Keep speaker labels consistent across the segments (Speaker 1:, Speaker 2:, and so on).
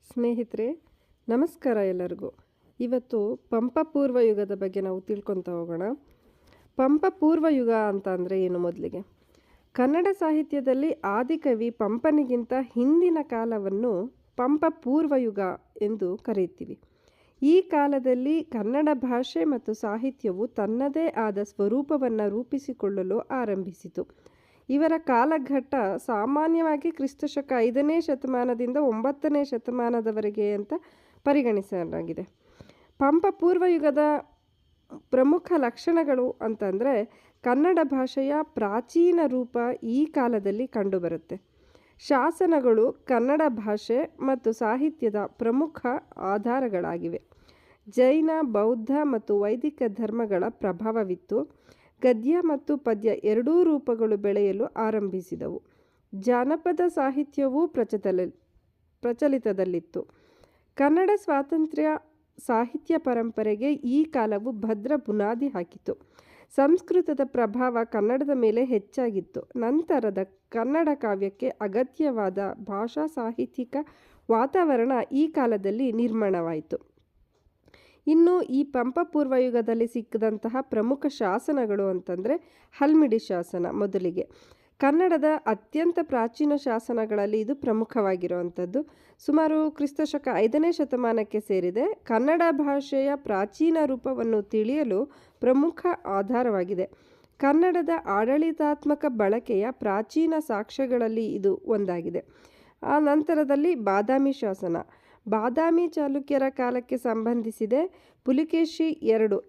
Speaker 1: ಸ್ನೇಹಿತರೆ, ನಮಸ್ಕಾರ ಎಲ್ಲರಿಗೂ. ಇವತ್ತು ಪಂಪ ಪೂರ್ವ ಯುಗದ ಬಗ್ಗೆ ನಾವು ತಿಳ್ಕೊತಾ ಹೋಗೋಣ. ಪಂಪ ಪೂರ್ವ ಯುಗ ಅಂತ ಅಂದರೆ ಏನು? ಮೊದಲಿಗೆ ಕನ್ನಡ ಸಾಹಿತ್ಯದಲ್ಲಿ ಆದಿಕವಿ ಪಂಪನಿಗಿಂತ ಹಿಂದಿನ ಕಾಲವನ್ನು ಪಂಪ ಪೂರ್ವ ಯುಗ ಎಂದು ಕರೆಯುತ್ತೀವಿ. ಈ ಕಾಲದಲ್ಲಿ ಕನ್ನಡ ಭಾಷೆ ಮತ್ತು ಸಾಹಿತ್ಯವು ತನ್ನದೇ ಆದ ಸ್ವರೂಪವನ್ನು ರೂಪಿಸಿಕೊಳ್ಳಲು ಆರಂಭಿಸಿತು. ಇವರ ಕಾಲಘಟ್ಟ ಸಾಮಾನ್ಯವಾಗಿ ಕ್ರಿಸ್ತಶಕ 5ನೇ ಶತಮಾನದಿಂದ 9ನೇ ಶತಮಾನದವರೆಗೆ ಅಂತ ಪರಿಗಣಿಸಲಾಗಿದೆ. ಪಂಪ ಪೂರ್ವಯುಗದ ಪ್ರಮುಖ ಲಕ್ಷಣಗಳು ಅಂತಂದರೆ ಕನ್ನಡ ಭಾಷೆಯ ಪ್ರಾಚೀನ ರೂಪ ಈ ಕಾಲದಲ್ಲಿ ಕಂಡುಬರುತ್ತೆ. ಶಾಸನಗಳು ಕನ್ನಡ ಭಾಷೆ ಮತ್ತು ಸಾಹಿತ್ಯದ ಪ್ರಮುಖ ಆಧಾರಗಳಾಗಿವೆ. ಜೈನ, ಬೌದ್ಧ ಮತ್ತು ವೈದಿಕ ಧರ್ಮಗಳ ಪ್ರಭಾವವಿತ್ತು. ಗದ್ಯ ಮತ್ತು ಪದ್ಯ ಎರಡೂ ರೂಪಗಳು ಬೆಳೆಯಲು ಆರಂಭಿಸಿದವು. ಜಾನಪದ ಸಾಹಿತ್ಯವೂ ಪ್ರಚಲಿತದಲ್ಲಿತ್ತು. ಕನ್ನಡ ಸ್ವಾತಂತ್ರ್ಯ ಸಾಹಿತ್ಯ ಪರಂಪರೆಗೆ ಈ ಕಾಲವು ಭದ್ರ ಬುನಾದಿ ಹಾಕಿತು. ಸಂಸ್ಕೃತದ ಪ್ರಭಾವ ಕನ್ನಡದ ಮೇಲೆ ಹೆಚ್ಚಾಗಿತ್ತು. ನಂತರದ ಕನ್ನಡ ಕಾವ್ಯಕ್ಕೆ ಅಗತ್ಯವಾದ ಭಾಷಾ ಸಾಹಿತ್ಯಿಕ ವಾತಾವರಣ ಈ ಕಾಲದಲ್ಲಿ ನಿರ್ಮಾಣವಾಯಿತು. ಇನ್ನು ಈ ಪಂಪ ಪೂರ್ವಯುಗದಲ್ಲಿ ಸಿಕ್ಕಿದಂತಹ ಪ್ರಮುಖ ಶಾಸನಗಳು ಅಂತಂದರೆ ಹಲ್ಮಿಡಿ ಶಾಸನ ಮೊದಲಿಗೆ. ಕನ್ನಡದ ಅತ್ಯಂತ ಪ್ರಾಚೀನ ಶಾಸನಗಳಲ್ಲಿ ಇದು ಪ್ರಮುಖವಾಗಿರುವಂಥದ್ದು. ಸುಮಾರು ಕ್ರಿಸ್ತಶಕ 5ನೇ ಶತಮಾನಕ್ಕೆ ಸೇರಿದೆ. ಕನ್ನಡ ಭಾಷೆಯ ಪ್ರಾಚೀನ ರೂಪವನ್ನು ತಿಳಿಯಲು ಪ್ರಮುಖ ಆಧಾರವಾಗಿದೆ. ಕನ್ನಡದ ಆಡಳಿತಾತ್ಮಕ ಬಳಕೆಯ ಪ್ರಾಚೀನ ಸಾಕ್ಷ್ಯಗಳಲ್ಲಿ ಇದು ಒಂದಾಗಿದೆ. ಆ ನಂತರದಲ್ಲಿ ಬಾದಾಮಿ ಶಾಸನ. ಬಾದಾಮಿ ಚಾಲುಕ್ಯರ ಕಾಲಕ್ಕೆ ಸಂಬಂಧಿಸಿದೆ. ಪುಲಿಕೇಶಿ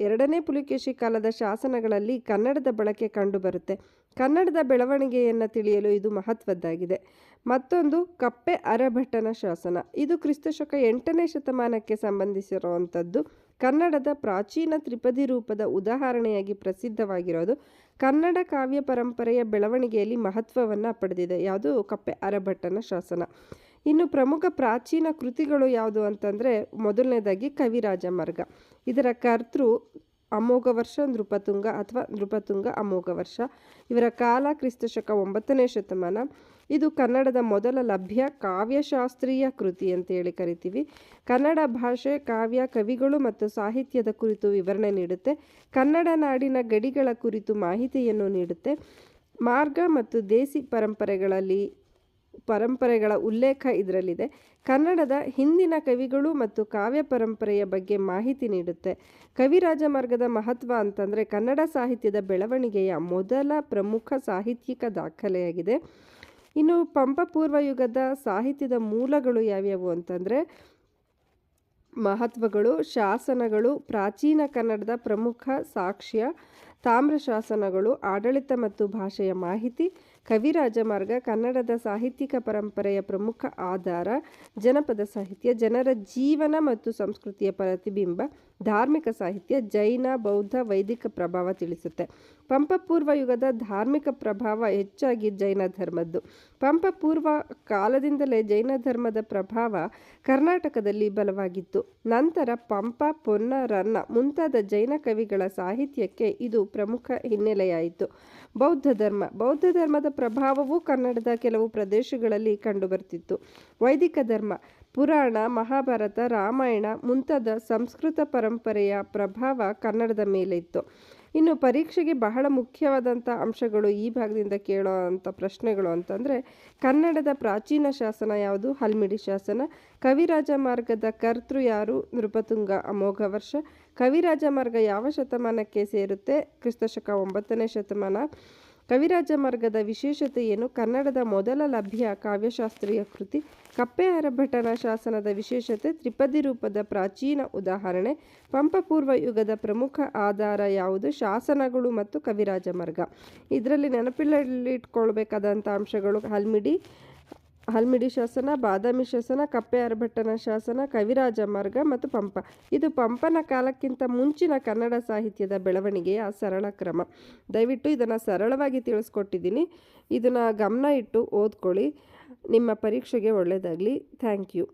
Speaker 1: ಎರಡನೇ ಪುಲಿಕೇಶಿ ಕಾಲದ ಶಾಸನಗಳಲ್ಲಿ ಕನ್ನಡದ ಬಳಕೆ ಕಂಡುಬರುತ್ತೆ. ಕನ್ನಡದ ಬೆಳವಣಿಗೆಯನ್ನು ತಿಳಿಯಲು ಇದು ಮಹತ್ವದ್ದಾಗಿದೆ. ಮತ್ತೊಂದು ಕಪ್ಪೆ ಅರಭಟ್ಟನ ಶಾಸನ. ಇದು ಕ್ರಿಸ್ತಶಕ 8ನೇ ಶತಮಾನಕ್ಕೆ ಸಂಬಂಧಿಸಿರುವಂಥದ್ದು. ಕನ್ನಡದ ಪ್ರಾಚೀನ ತ್ರಿಪದಿ ರೂಪದ ಉದಾಹರಣೆಯಾಗಿ ಪ್ರಸಿದ್ಧವಾಗಿರೋದು. ಕನ್ನಡ ಕಾವ್ಯ ಪರಂಪರೆಯ ಬೆಳವಣಿಗೆಯಲ್ಲಿ ಮಹತ್ವವನ್ನು ಪಡೆದಿದೆ. ಯಾವುದು? ಕಪ್ಪೆ ಅರಭಟ್ಟನ ಶಾಸನ. ಇನ್ನು ಪ್ರಮುಖ ಪ್ರಾಚೀನ ಕೃತಿಗಳು ಯಾವುದು ಅಂತಂದರೆ ಮೊದಲನೇದಾಗಿ ಕವಿರಾಜ ಮಾರ್ಗ. ಇದರ ಕರ್ತೃ ಅಮೋಘವರ್ಷ ನೃಪತುಂಗ ಅಥವಾ ನೃಪತುಂಗ ಅಮೋಘವರ್ಷ. ಇವರ ಕಾಲ ಕ್ರಿಸ್ತಶಕ 9ನೇ ಶತಮಾನ. ಇದು ಕನ್ನಡದ ಮೊದಲ ಲಭ್ಯ ಕಾವ್ಯಶಾಸ್ತ್ರೀಯ ಕೃತಿ ಅಂತೇಳಿ ಕರಿತೀವಿ. ಕನ್ನಡ ಭಾಷೆ, ಕಾವ್ಯ, ಕವಿಗಳು ಮತ್ತು ಸಾಹಿತ್ಯದ ಕುರಿತು ವಿವರಣೆ ನೀಡುತ್ತೆ. ಕನ್ನಡ ನಾಡಿನ ಗಡಿಗಳ ಕುರಿತು ಮಾಹಿತಿಯನ್ನು ನೀಡುತ್ತೆ. ಮಾರ್ಗ ಮತ್ತು ದೇಸಿ ಪರಂಪರೆಗಳ ಉಲ್ಲೇಖ ಇದರಲ್ಲಿದೆ. ಕನ್ನಡದ ಹಿಂದಿನ ಕವಿಗಳು ಮತ್ತು ಕಾವ್ಯ ಪರಂಪರೆಯ ಬಗ್ಗೆ ಮಾಹಿತಿ ನೀಡುತ್ತೆ. ಕವಿರಾಜ ಮಾರ್ಗದ ಮಹತ್ವ ಅಂತಂದರೆ ಕನ್ನಡ ಸಾಹಿತ್ಯದ ಬೆಳವಣಿಗೆಯ ಮೊದಲ ಪ್ರಮುಖ ಸಾಹಿತ್ಯಿಕ ದಾಖಲೆಯಾಗಿದೆ. ಇನ್ನು ಪಂಪ ಪೂರ್ವ ಯುಗದ ಸಾಹಿತ್ಯದ ಮೂಲಗಳು ಯಾವ್ಯಾವು ಅಂತಂದರೆ ಮಹತ್ವಗಳು, ಶಾಸನಗಳು, ಪ್ರಾಚೀನ ಕನ್ನಡದ ಪ್ರಮುಖ ಸಾಕ್ಷ್ಯ, ತಾಮ್ರ ಶಾಸನಗಳು, ಆಡಳಿತ ಮತ್ತು ಭಾಷೆಯ ಮಾಹಿತಿ, ಕವಿರಾಜ ಮಾರ್ಗ, ಕನ್ನಡದ ಸಾಹಿತ್ಯಿಕ ಪರಂಪರೆಯ ಪ್ರಮುಖ ಆಧಾರ, ಜನಪದ ಸಾಹಿತ್ಯ, ಜನರ ಜೀವನ ಮತ್ತು ಸಂಸ್ಕೃತಿಯ ಪ್ರತಿಬಿಂಬ, ಧಾರ್ಮಿಕ ಸಾಹಿತ್ಯ, ಜೈನ, ಬೌದ್ಧ, ವೈದಿಕ ಪ್ರಭಾವ ತಿಳಿಸುತ್ತೆ. ಪಂಪ ಪೂರ್ವ ಯುಗದ ಧಾರ್ಮಿಕ ಪ್ರಭಾವ ಹೆಚ್ಚಾಗಿ ಜೈನ ಧರ್ಮದ್ದು. ಪಂಪ ಪೂರ್ವ ಕಾಲದಿಂದಲೇ ಜೈನ ಧರ್ಮದ ಪ್ರಭಾವ ಕರ್ನಾಟಕದಲ್ಲಿ ಬಲವಾಗಿತ್ತು. ನಂತರ ಪಂಪ, ಪೊನ್ನ, ರನ್ನ ಮುಂತಾದ ಜೈನ ಕವಿಗಳ ಸಾಹಿತ್ಯಕ್ಕೆ ಇದು ಪ್ರಮುಖ ಹಿನ್ನೆಲೆಯಾಯಿತು. ಬೌದ್ಧ ಧರ್ಮದ ಪ್ರಭಾವವೂ ಕನ್ನಡದ ಕೆಲವು ಪ್ರದೇಶಗಳಲ್ಲಿ ಕಂಡುಬರ್ತಿತ್ತು. ವೈದಿಕ ಧರ್ಮ, ಪುರಾಣ, ಮಹಾಭಾರತ, ರಾಮಾಯಣ ಮುಂತಾದ ಸಂಸ್ಕೃತ ಪರಂಪರೆಯ ಪ್ರಭಾವ ಕನ್ನಡದ ಮೇಲೆ ಇತ್ತು. ಇನ್ನು ಪರೀಕ್ಷೆಗೆ ಬಹಳ ಮುಖ್ಯವಾದಂಥ ಅಂಶಗಳು ಈ ಭಾಗದಿಂದ ಕೇಳೋ ಅಂಥ ಪ್ರಶ್ನೆಗಳು ಅಂತಂದರೆ ಕನ್ನಡದ ಪ್ರಾಚೀನ ಶಾಸನ ಯಾವುದು? ಹಲ್ಮಿಡಿ ಶಾಸನ. ಕವಿರಾಜ ಮಾರ್ಗದ ಕರ್ತೃ ಯಾರು? ನೃಪತುಂಗ ಅಮೋಘವರ್ಷ. ಕವಿರಾಜ ಮಾರ್ಗ ಯಾವ ಶತಮಾನಕ್ಕೆ ಸೇರುತ್ತೆ? ಕ್ರಿಸ್ತಶಕ 9ನೇ ಶತಮಾನ. ಕವಿರಾಜ ಮಾರ್ಗದ ವಿಶೇಷತೆ ಏನು? ಕನ್ನಡದ ಮೊದಲ ಲಭ್ಯ ಕಾವ್ಯಶಾಸ್ತ್ರೀಯ ಕೃತಿ. ಕಪ್ಪೆ ಅರಭಟ್ಟನ ಶಾಸನದ ವಿಶೇಷತೆ ತ್ರಿಪದಿ ರೂಪದ ಪ್ರಾಚೀನ ಉದಾಹರಣೆ. ಪಂಪ ಪೂರ್ವ ಯುಗದ ಪ್ರಮುಖ ಆಧಾರ ಯಾವುದು? ಶಾಸನಗಳು ಮತ್ತು ಕವಿರಾಜ ಮಾರ್ಗ. ಇದರಲ್ಲಿ ನೆನಪಿನಲ್ಲಿಟ್ಕೊಳ್ಬೇಕಾದಂಥ ಅಂಶಗಳು ಹಲ್ಮಿಡಿ ಶಾಸನ, ಬಾದಾಮಿ ಶಾಸನ, ಕಪ್ಪೆ ಅರಭಟ್ಟನ ಶಾಸನ, ಕವಿರಾಜ ಮಾರ್ಗ ಮತ್ತು ಪಂಪ. ಇದು ಪಂಪನ ಕಾಲಕ್ಕಿಂತ ಮುಂಚಿನ ಕನ್ನಡ ಸಾಹಿತ್ಯದ ಬೆಳವಣಿಗೆಯ ಸರಳ ಕ್ರಮ. ದಯವಿಟ್ಟು ಇದನ್ನು ಸರಳವಾಗಿ ತಿಳಿಸ್ಕೊಟ್ಟಿದ್ದೀನಿ. ಇದನ್ನು ಗಮನ ಇಟ್ಟು ಓದ್ಕೊಳ್ಳಿ. ನಿಮ್ಮ ಪರೀಕ್ಷೆಗೆ ಒಳ್ಳೆಯದಾಗಲಿ. Thank you.